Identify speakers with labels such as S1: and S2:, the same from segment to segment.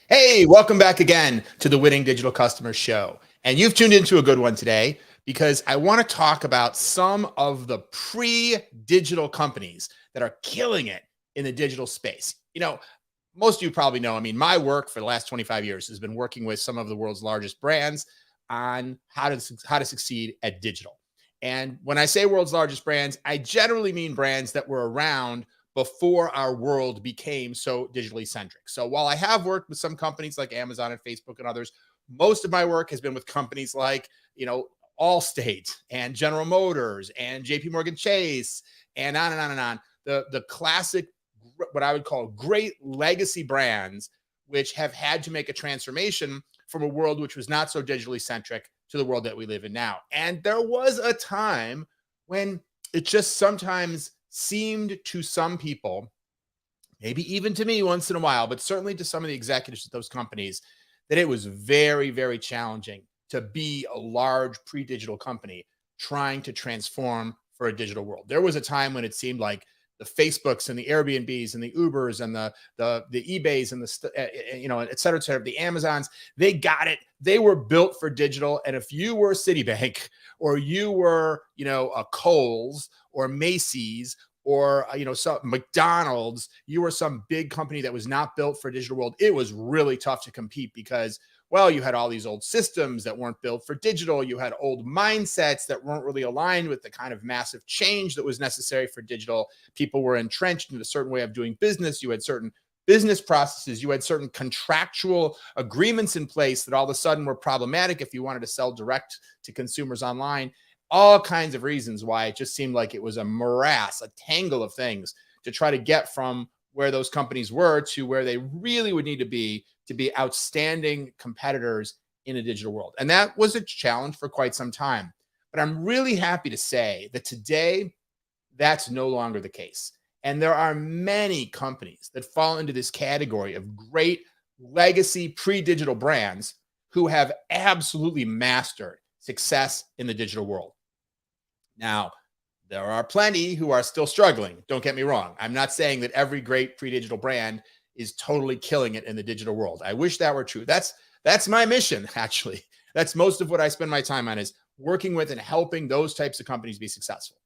S1: Hey, welcome back again to the Winning Digital Customer Show. And you've tuned into a good one today because I want to talk about some of the pre-digital companies that are killing it in the digital space. Most of you probably know, my work for the last 25 years has been working with some of the world's largest brands on how to succeed at digital. And when I say world's largest brands, I generally mean brands that were around before our world became so digitally centric. So while I have worked with some companies like Amazon and Facebook and others, most of my work has been with companies like, Allstate and General Motors and J.P. Morgan Chase and on and on and on. The classic, what I would call great legacy brands, which have had to make a transformation from a world which was not so digitally centric to the world that we live in now. And there was a time when it just sometimes seemed to some people, maybe even to me once in a while, but certainly to some of the executives at those companies, that it was very, very challenging to be a large pre-digital company trying to transform for a digital world. There was a time when it seemed like the Facebooks and the Airbnbs and the Ubers and the eBays and et cetera, the Amazons, they got it. They were built for digital. And if you were Citibank or you were, a Kohl's or Macy's or, some McDonald's, you were some big company that was not built for a digital world, it was really tough to compete because, well, you had all these old systems that weren't built for digital. You had old mindsets that weren't really aligned with the kind of massive change that was necessary for digital. People were entrenched in a certain way of doing business. You had certain business processes. You had certain contractual agreements in place that all of a sudden were problematic if you wanted to sell direct to consumers online. All kinds of reasons why it just seemed like it was a morass, a tangle of things to try to get from where those companies were to where they really would need to be outstanding competitors in a digital world. And that was a challenge for quite some time. But I'm really happy to say that today, that's no longer the case. And there are many companies that fall into this category of great legacy pre-digital brands who have absolutely mastered success in the digital world. Now, there are plenty who are still struggling. Don't get me wrong. I'm not saying that every great pre-digital brand is totally killing it in the digital world. I wish that were true. That's my mission, actually. That's most of what I spend my time on, is working with and helping those types of companies be successful.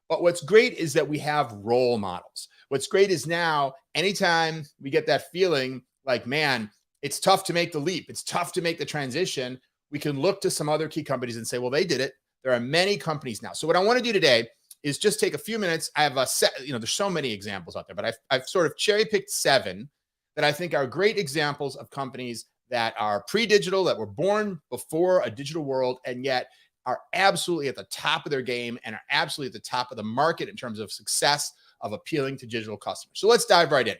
S1: But what's great is that we have role models. What's great is now, anytime we get that feeling like, man, it's tough to make the leap, it's tough to make the transition, we can look to some other key companies and say, well, they did it. There are many companies now. So what I want to do today is just take a few minutes. I have a set, there's so many examples out there, but I've sort of cherry picked 7 that I think are great examples of companies that are pre-digital, that were born before a digital world, and yet are absolutely at the top of their game and are absolutely at the top of the market in terms of success of appealing to digital customers. So let's dive right in.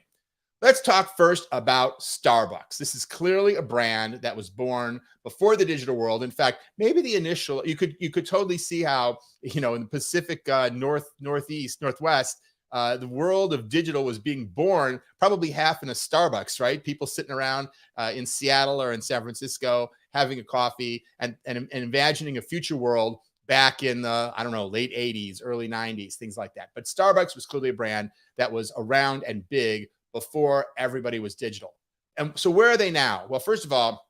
S1: Let's talk first about Starbucks. This is clearly a brand that was born before the digital world. In fact, maybe the initial, you could totally see how, in the Pacific Northwest, the world of digital was being born probably half in a Starbucks, right? People sitting around in Seattle or in San Francisco having a coffee and imagining a future world back in the, late 80s, early 90s, things like that. But Starbucks was clearly a brand that was around and big before everybody was digital. And so where are they now? Well, first of all,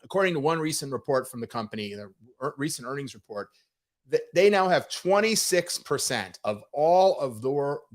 S1: according to one recent report from the company, the recent earnings report, they now have 26% of all of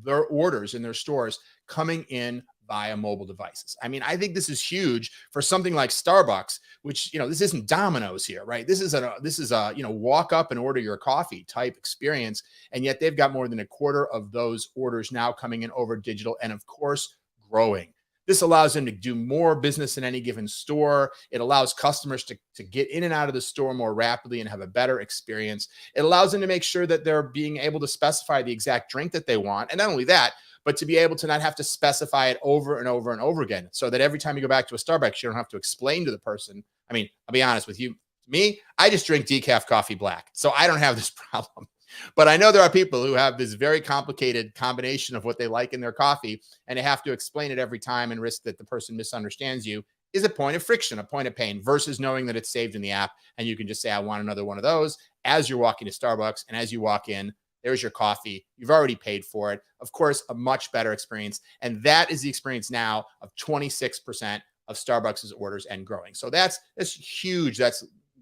S1: their orders in their stores coming in via mobile devices. I think this is huge for something like Starbucks, which, this isn't Dominoes here, right? This is a walk up and order your coffee type experience. And yet they've got more than a quarter of those orders now coming in over digital, and of course, growing. This allows them to do more business in any given store. It allows customers to get in and out of the store more rapidly and have a better experience. It allows them to make sure that they're being able to specify the exact drink that they want. And not only that, but to be able to not have to specify it over and over and over again, so that every time you go back to a Starbucks, you don't have to explain to the person. I'll be honest with you. Me, I just drink decaf coffee black, so I don't have this problem. But I know there are people who have this very complicated combination of what they like in their coffee, and they have to explain it every time and risk that the person misunderstands you. Is a point of friction, a point of pain, versus knowing that it's saved in the app and you can just say, I want another one of those as you're walking to Starbucks. And as you walk in, there's your coffee. You've already paid for it. Of course, a much better experience. And that is the experience now of 26% of Starbucks' orders and growing. So that's huge.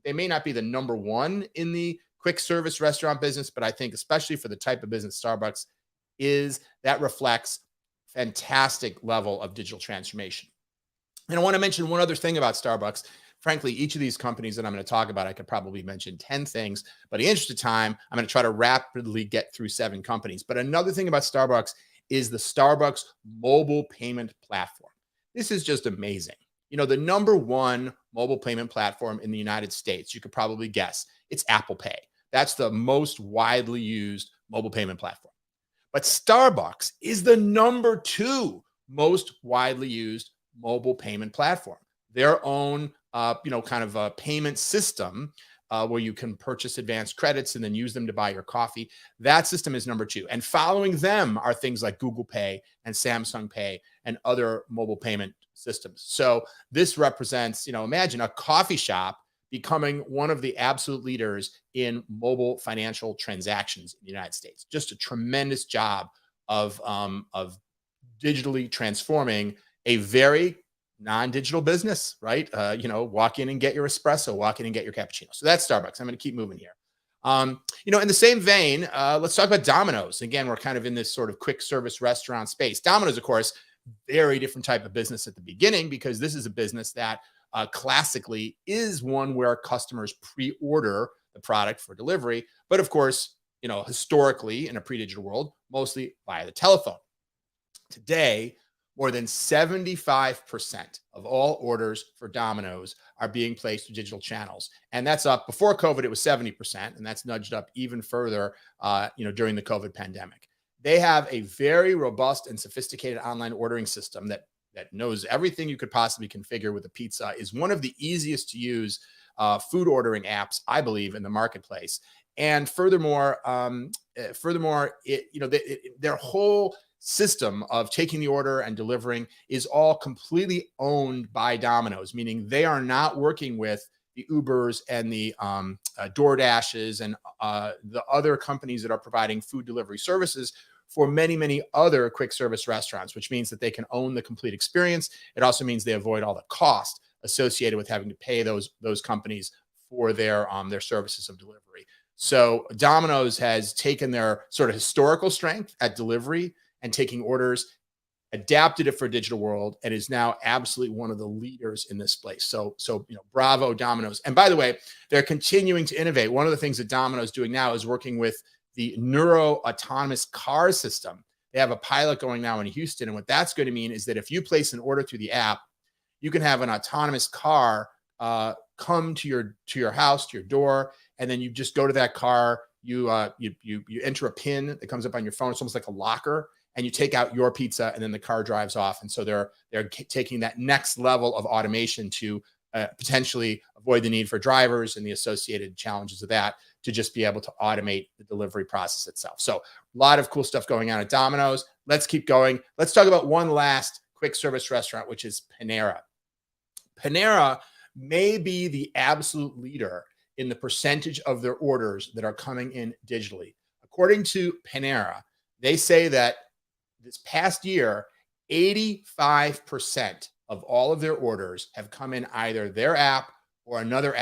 S1: They may not be the number one in the quick service restaurant business, but I think especially for the type of business Starbucks is, that reflects fantastic level of digital transformation. And I want to mention one other thing about Starbucks. Frankly, each of these companies that I'm going to talk about, I could probably mention 10 things, but in the interest of time, I'm going to try to rapidly get through 7 companies. But another thing about Starbucks is the Starbucks mobile payment platform. This is just amazing. The number one mobile payment platform in the United States, you could probably guess, it's Apple Pay. That's the most widely used mobile payment platform. But Starbucks is the number 2 most widely used mobile payment platform. Their own, kind of a payment system where you can purchase advanced credits and then use them to buy your coffee. That system is number 2. And following them are things like Google Pay and Samsung Pay and other mobile payment systems. So this represents, imagine a coffee shop becoming one of the absolute leaders in mobile financial transactions in the United States. Just a tremendous job of digitally transforming a very non-digital business, right? Walk in and get your espresso, walk in and get your cappuccino. So that's Starbucks. I'm going to keep moving here. In the same vein, let's talk about Dominoes. Again, we're kind of in this sort of quick service restaurant space. Dominoes, of course, very different type of business at the beginning, because this is a business that classically is one where customers pre-order the product for delivery. But of course, historically in a pre-digital world, mostly via the telephone. Today, more than 75% of all orders for Domino's are being placed through digital channels. And that's up. Before COVID, it was 70%, and that's nudged up even further, during the COVID pandemic. They have a very robust and sophisticated online ordering system that knows everything you could possibly configure with a pizza, is one of the easiest to use food ordering apps, I believe, in the marketplace. And furthermore, their whole system of taking the order and delivering is all completely owned by Domino's, meaning they are not working with the Ubers and the DoorDashes and the other companies that are providing food delivery services for many, many other quick service restaurants, which means that they can own the complete experience. It also means they avoid all the cost associated with having to pay those companies for their services of delivery. So Domino's has taken their sort of historical strength at delivery and taking orders, adapted it for a digital world, and is now absolutely one of the leaders in this place. So bravo, Domino's. And by the way, they're continuing to innovate. One of the things that Domino's is doing now is working with the neuro-autonomous car system. They have a pilot going now in Houston. And what that's going to mean is that if you place an order through the app, you can have an autonomous car come to your house, to your door, and then you just go to that car. You enter a PIN that comes up on your phone. It's almost like a locker, and you take out your pizza, and then the car drives off. And so they're taking that next level of automation to potentially avoid the need for drivers and the associated challenges of that, to just be able to automate the delivery process itself. So a lot of cool stuff going on at Domino's. Let's keep going. Let's talk about one last quick service restaurant, which is Panera. Panera may be the absolute leader in the percentage of their orders that are coming in digitally. According to Panera, they say that this past year, 85% of all of their orders have come in either their app or another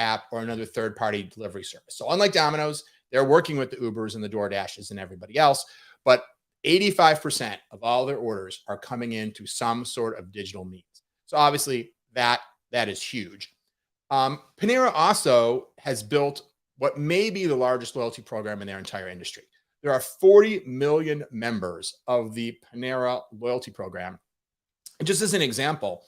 S1: third-party delivery service. So unlike Domino's, they're working with the Ubers and the DoorDashes and everybody else, but 85% of all their orders are coming in through some sort of digital means. So obviously that is huge. Panera also has built what may be the largest loyalty program in their entire industry. There are 40 million members of the Panera loyalty program. And just as an example,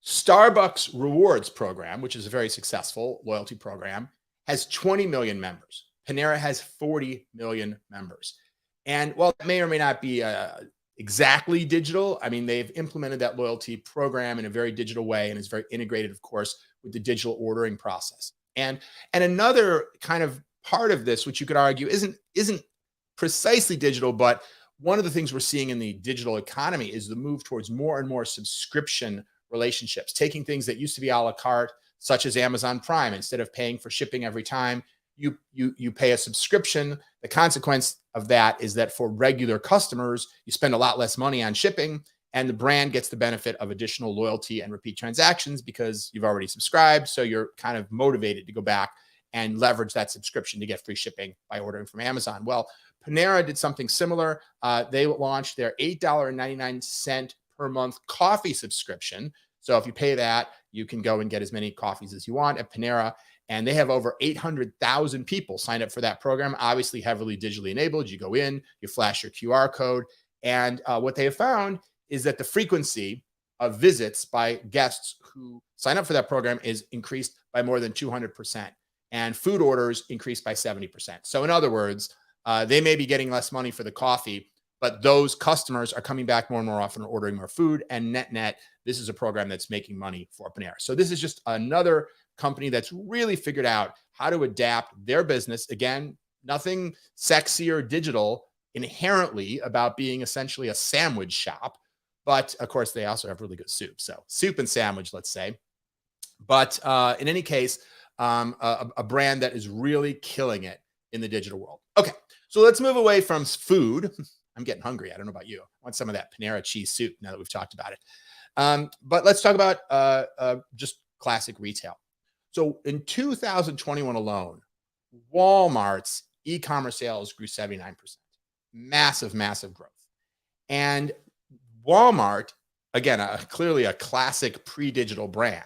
S1: Starbucks Rewards program, which is a very successful loyalty program, has 20 million members. Panera has 40 million members. And while it may or may not be exactly digital, I mean, they've implemented that loyalty program in a very digital way, and it's very integrated, of course, with the digital ordering process. And another kind of part of this, which you could argue isn't precisely digital, but one of the things we're seeing in the digital economy is the move towards more and more subscription relationships, taking things that used to be a la carte, such as Amazon Prime. Instead of paying for shipping every time, you pay a subscription. The consequence of that is that for regular customers, you spend a lot less money on shipping, And the brand gets the benefit of additional loyalty and repeat transactions because you've already subscribed. So you're kind of motivated to go back and leverage that subscription to get free shipping by ordering from Amazon. Well, Panera did something similar. They launched their $8.99 per month coffee subscription. So if you pay that, you can go and get as many coffees as you want at Panera. And they have over 800,000 people signed up for that program, obviously heavily digitally enabled. You go in, you flash your QR code. And what they have found is that the frequency of visits by guests who sign up for that program is increased by more than 200%. And food orders increased by 70%. So in other words, they may be getting less money for the coffee, but those customers are coming back more and more often, ordering more food. And net, this is a program that's making money for Panera. So this is just another company that's really figured out how to adapt their business. Again, nothing sexy or digital inherently about being essentially a sandwich shop. But of course, they also have really good soup. So soup and sandwich, let's say. But in any case, a brand that is really killing it in the digital world. Okay, so let's move away from food. I'm getting hungry. I don't know about you. I want some of that Panera cheese soup now that we've talked about it. But let's talk about just classic retail. So in 2021 alone, Walmart's e-commerce sales grew 79%. Massive, massive growth. And Walmart, again, clearly a classic pre-digital brand,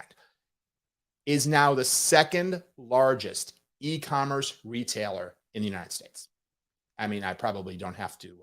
S1: is now the second largest e-commerce retailer in the United States. I mean, I probably don't have to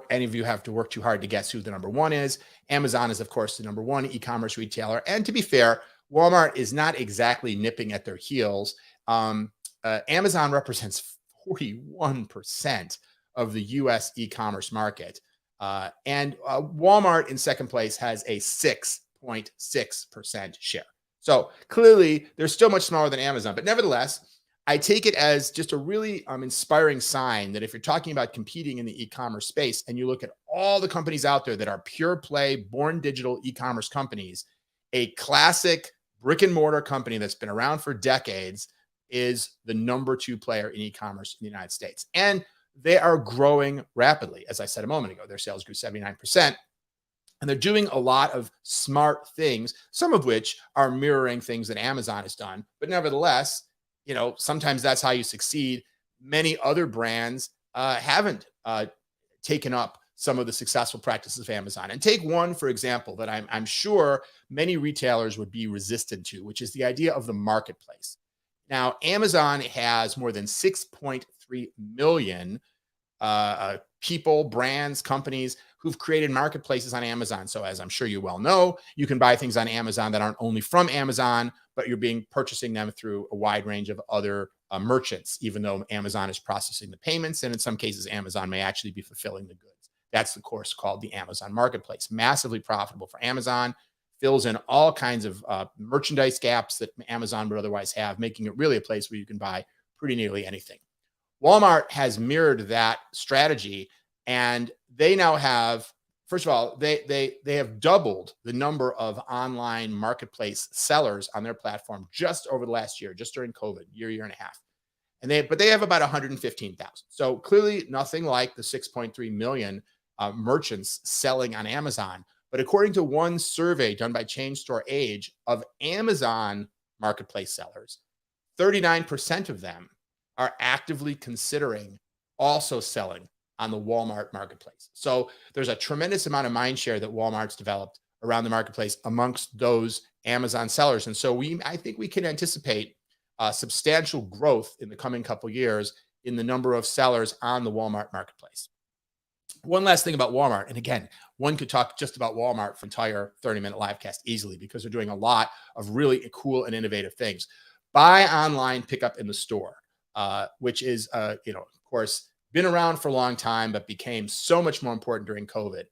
S1: any of you have to work too hard to guess who the number one is. Amazon is, of course, the number one e-commerce retailer. And to be fair, Walmart is not exactly nipping at their heels. Amazon represents 41% of the US e-commerce market. And Walmart in second place has a 6.6% share. So clearly, they're still much smaller than Amazon. But nevertheless, I take it as just a really inspiring sign that if you're talking about competing in the e-commerce space and you look at all the companies out there that are pure play, born digital e-commerce companies, a classic brick and mortar company that's been around for decades is the number 2 player in e-commerce in the United States. And they are growing rapidly. As I said a moment ago, their sales grew 79%. And they're doing a lot of smart things, some of which are mirroring things that Amazon has done. But nevertheless, sometimes that's how you succeed. Many other brands haven't taken up some of the successful practices of Amazon. And take one, for example, that I'm sure many retailers would be resistant to, which is the idea of the marketplace. Now, Amazon has more than 6.3 million people, brands, companies who've created marketplaces on Amazon. So as I'm sure you well know, you can buy things on Amazon that aren't only from Amazon, but you're purchasing them through a wide range of other merchants, even though Amazon is processing the payments. And in some cases, Amazon may actually be fulfilling the goods. That's the course called the Amazon Marketplace. Massively profitable for Amazon, fills in all kinds of merchandise gaps that Amazon would otherwise have, making it really a place where you can buy pretty nearly anything. Walmart has mirrored that strategy, and they now have, first of all, they have doubled the number of online marketplace sellers on their platform just over the last year, just during COVID, year and a half. But they have about 115,000. So clearly nothing like the 6.3 million merchants selling on Amazon. But according to one survey done by Chain Store Age of Amazon marketplace sellers, 39% of them are actively considering also selling on the Walmart marketplace. So there's a tremendous amount of mind share that Walmart's developed around the marketplace amongst those Amazon sellers. And so I think we can anticipate substantial growth in the coming couple years in the number of sellers on the Walmart marketplace. One last thing about Walmart, and again, one could talk just about Walmart for an entire 30-minute livecast easily because they're doing a lot of really cool and innovative things. Buy online, pick up in the store, which is, of course, been around for a long time, but became so much more important during COVID.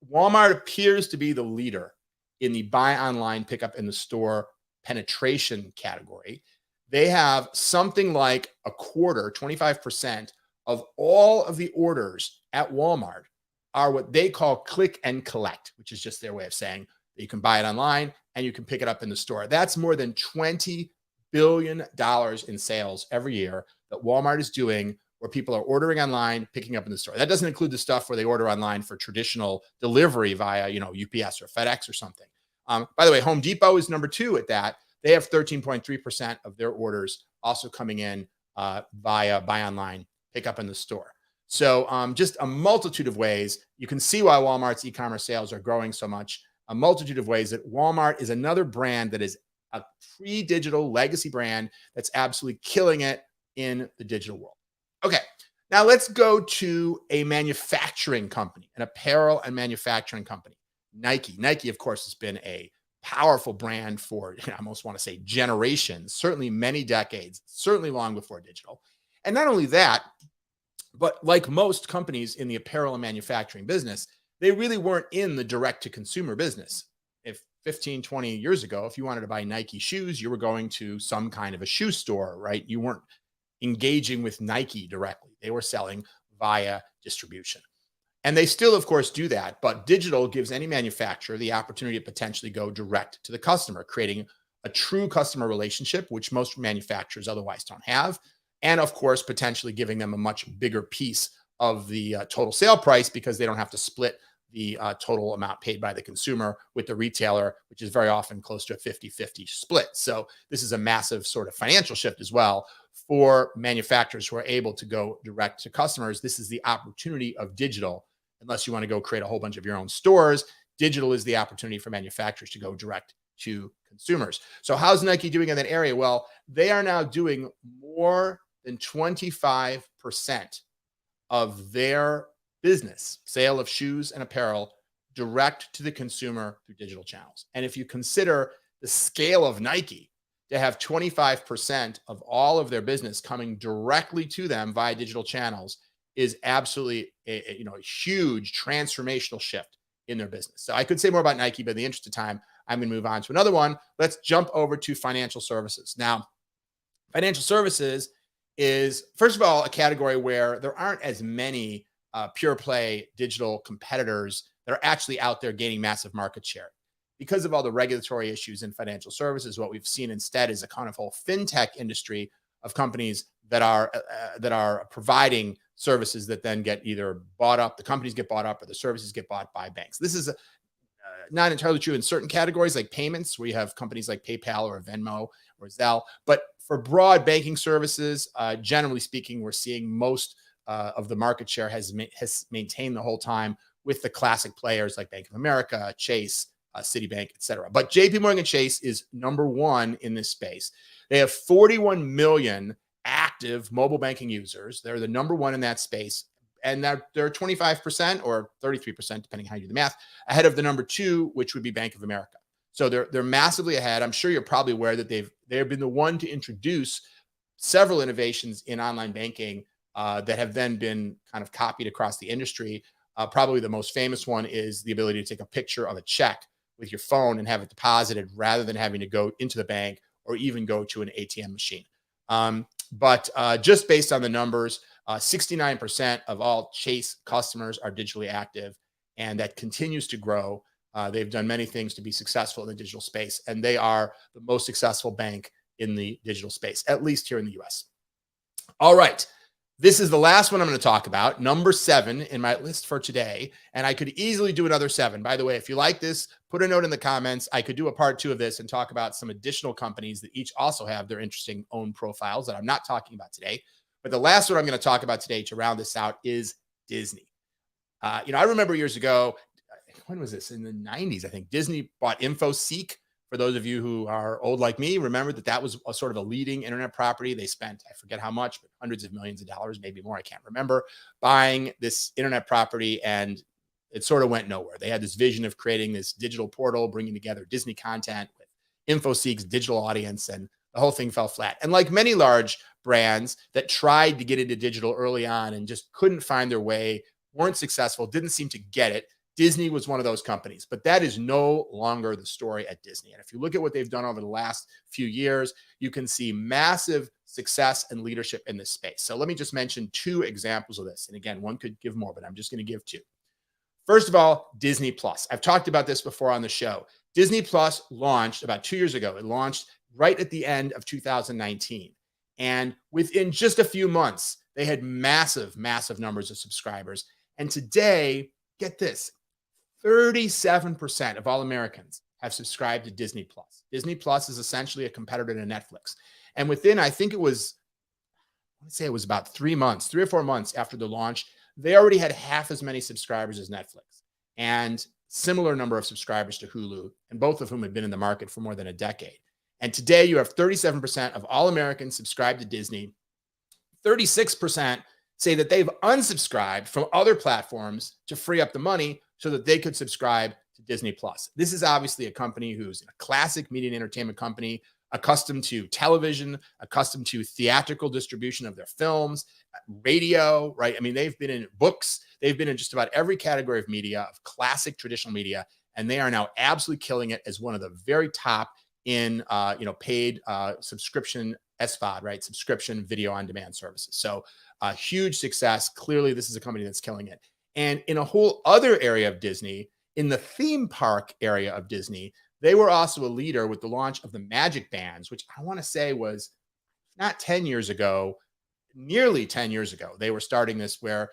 S1: Walmart appears to be the leader in the buy online, pick up in the store penetration category. They have something like a quarter, 25% of all of the orders at Walmart are what they call click and collect, which is just their way of saying that you can buy it online and you can pick it up in the store. That's more than $20 billion in sales every year that Walmart is doing, where people are ordering online, picking up in the store. That doesn't include the stuff where they order online for traditional delivery via, UPS or FedEx or something. By the way, Home Depot is number 2 at that. They have 13.3% of their orders also coming in via buy online, pick up in the store. So just a multitude of ways. You can see why Walmart's e-commerce sales are growing so much. A multitude of ways that Walmart is another brand that is a pre-digital legacy brand that's absolutely killing it in the digital world. Okay, now let's go to a manufacturing company, an apparel and manufacturing company, Nike. Nike, of course, has been a powerful brand for, I almost want to say generations, certainly many decades, certainly long before digital. And not only that, but like most companies in the apparel and manufacturing business, they really weren't in the direct to consumer business. If 15, 20 years ago, if you wanted to buy Nike shoes, you were going to some kind of a shoe store, right? You weren't engaging with Nike directly. They were selling via distribution. And they still, of course, do that. But digital gives any manufacturer the opportunity to potentially go direct to the customer, creating a true customer relationship, which most manufacturers otherwise don't have. And of course, potentially giving them a much bigger piece of the total sale price because they don't have to split the total amount paid by the consumer with the retailer, which is very often close to a 50-50 split. So this is a massive sort of financial shift as well for manufacturers who are able to go direct to customers. This is the opportunity of digital. Unless you want to go create a whole bunch of your own stores, digital is the opportunity for manufacturers to go direct to consumers. So how's Nike doing in that area? Well, they are now doing more than 25% of their business, sale of shoes and apparel, direct to the consumer through digital channels. And if you consider the scale of Nike to have 25% of all of their business coming directly to them via digital channels, is absolutely a huge transformational shift in their business. So I could say more about Nike, but in the interest of time, I'm going to move on to another one. Let's jump over to financial services. Now, financial services is, first of all, a category where there aren't as many pure play digital competitors that are actually out there gaining massive market share. Because of all the regulatory issues in financial services, what we've seen instead is a kind of whole fintech industry of companies that are providing services that then get either bought up, the companies get bought up, or the services get bought by banks. This is not entirely true in certain categories like payments, where you have companies like PayPal or Venmo or Zelle. But for broad banking services, generally speaking, we're seeing most of the market share has maintained the whole time with the classic players like Bank of America, Chase, Citibank, et cetera. But J.P. Morgan Chase is number 1 in this space. They have 41 million active mobile banking users. They're the number 1 in that space. And they're 25% or 33%, depending how you do the math, ahead of the number 2, which would be Bank of America. So they're massively ahead. I'm sure you're probably aware that they've been the one to introduce several innovations in online banking that have then been kind of copied across the industry. Probably the most famous one is the ability to take a picture of a check with your phone and have it deposited rather than having to go into the bank or even go to an ATM machine. But just based on the numbers, 69% of all Chase customers are digitally active, and that continues to grow. They've done many things to be successful in the digital space, and they are the most successful bank in the digital space, at least here in the US. All right. This is the last one I'm going to talk about, number 7 in my list for today. And I could easily do another 7. By the way, if you like this, put a note in the comments. I could do a part 2 of this and talk about some additional companies that each also have their interesting own profiles that I'm not talking about today. But the last one I'm going to talk about today to round this out is Disney. I remember years ago, when was this? In the 90s, I think Disney bought InfoSeek. For those of you who are old like me, remember that was a sort of a leading internet property. They spent, I forget how much, but hundreds of millions of dollars, maybe more, I can't remember, buying this internet property, and it sort of went nowhere. They had this vision of creating this digital portal, bringing together Disney content with InfoSeek's digital audience, and the whole thing fell flat. And like many large brands that tried to get into digital early on and just couldn't find their way, weren't successful, didn't seem to get it, Disney was one of those companies. But that is no longer the story at Disney. And if you look at what they've done over the last few years, you can see massive success and leadership in this space. So let me just mention 2 examples of this. And again, one could give more, but I'm just going to give 2. First of all, Disney Plus. I've talked about this before on the show. Disney Plus launched about 2 years ago. It launched right at the end of 2019. And within just a few months, They had massive, massive numbers of subscribers. And today, get this, 37% of all Americans have subscribed to Disney Plus. Disney Plus is essentially a competitor to Netflix. And within, I think it was, I want to say it was about 3 months, 3 or 4 months after the launch, they already had half as many subscribers as Netflix and similar number of subscribers to Hulu, and both of whom have been in the market for more than a decade. And today you have 37% of all Americans subscribed to Disney. 36% say that they've unsubscribed from other platforms to free up the money so that they could subscribe to Disney Plus. This is obviously a company who's a classic media and entertainment company, accustomed to television, accustomed to theatrical distribution of their films, radio, right? I mean, they've been in books, they've been in just about every category of media, of classic traditional media, and they are now absolutely killing it as one of the very top in paid subscription SVOD, right? Subscription video on demand services. So a huge success. Clearly, this is a company that's killing it. And in a whole other area of Disney, in the theme park area of Disney, they were also a leader with the launch of the Magic Bands, which I want to say was not 10 years ago, nearly 10 years ago. They were starting this where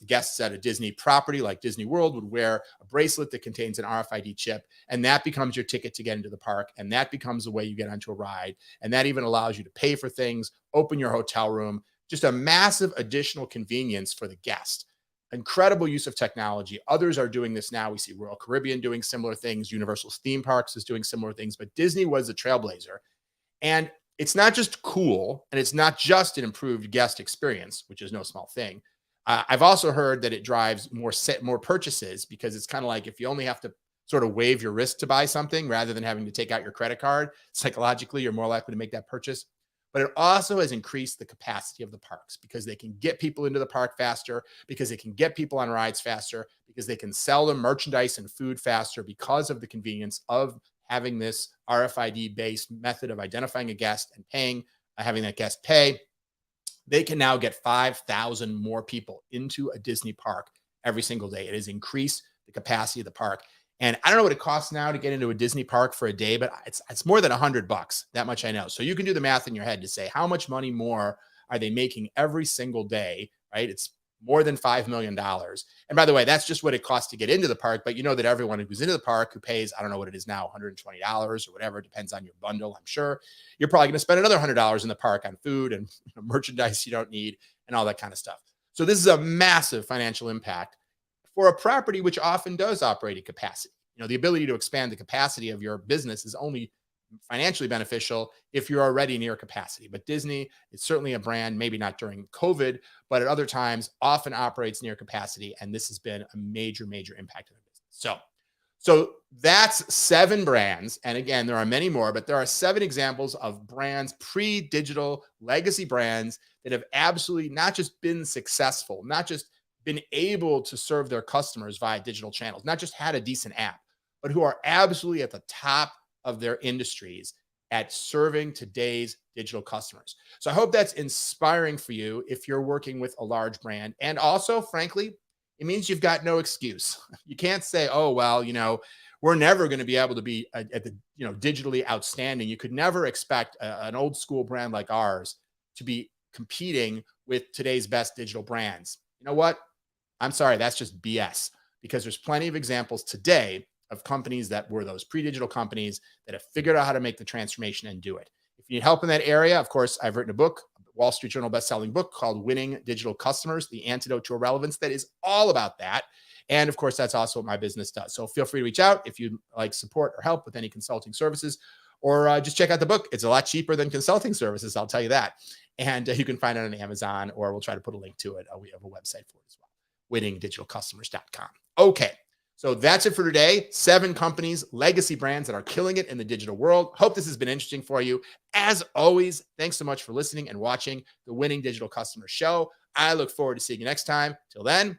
S1: guests at a Disney property like Disney World would wear a bracelet that contains an RFID chip, and that becomes your ticket to get into the park, and that becomes the way you get onto a ride, and that even allows you to pay for things, open your hotel room, just a massive additional convenience for the guest. Incredible use of technology. Others are doing this now. We see Royal Caribbean doing similar things. Universal Theme Parks is doing similar things, but Disney was a trailblazer. And it's not just cool, and it's not just an improved guest experience, which is no small thing. I've also heard that it drives more purchases, because it's kind of like if you only have to sort of wave your wrist to buy something rather than having to take out your credit card, psychologically, you're more likely to make that purchase. But it also has increased the capacity of the parks, because they can get people into the park faster, because they can get people on rides faster, because they can sell them merchandise and food faster because of the convenience of having this RFID-based method of identifying a guest and paying, having that guest pay. They can now get 5,000 more people into a Disney park every single day. It has increased the capacity of the park. And I don't know what it costs now to get into a Disney park for a day, but it's more than $100. That much I know. So you can do the math in your head to say how much money more are they making every single day, right? It's more than $5 million. And by the way, that's just what it costs to get into the park. But you know that everyone who's into the park who pays, I don't know what it is now, $120 or whatever, depends on your bundle, I'm sure. You're probably going to spend another $100 in the park on food and merchandise you don't need and all that kind of stuff. So this is a massive financial impact for a property which often does operate at capacity. The ability to expand the capacity of your business is only financially beneficial if you're already near capacity. But Disney is certainly a brand, maybe not during COVID, but at other times often operates near capacity. And this has been a major, major impact on the business. So that's 7 brands. And again, there are many more, but there are 7 examples of brands, pre-digital legacy brands that have absolutely not just been successful, not just been able to serve their customers via digital channels, not just had a decent app, but who are absolutely at the top of their industries at serving today's digital customers. So I hope that's inspiring for you if you're working with a large brand. And also, frankly, it means you've got no excuse. You can't say, oh, well, we're never going to be able to be at the, digitally outstanding. You could never expect an old school brand like ours to be competing with today's best digital brands. You know what? I'm sorry, that's just BS, because there's plenty of examples today of companies that were those pre-digital companies that have figured out how to make the transformation and do it. If you need help in that area, of course, I've written a book, Wall Street Journal bestselling book called Winning Digital Customers, The Antidote to Irrelevance, that is all about that. And of course, that's also what my business does. So feel free to reach out if you'd like support or help with any consulting services, or just check out the book. It's a lot cheaper than consulting services, I'll tell you that. And you can find it on Amazon, or we'll try to put a link to it. We have a website for it as well, winningdigitalcustomers.com. Okay. So that's it for today. 7 companies, legacy brands that are killing it in the digital world. Hope this has been interesting for you. As always, thanks so much for listening and watching the Winning Digital Customer Show. I look forward to seeing you next time. Till then,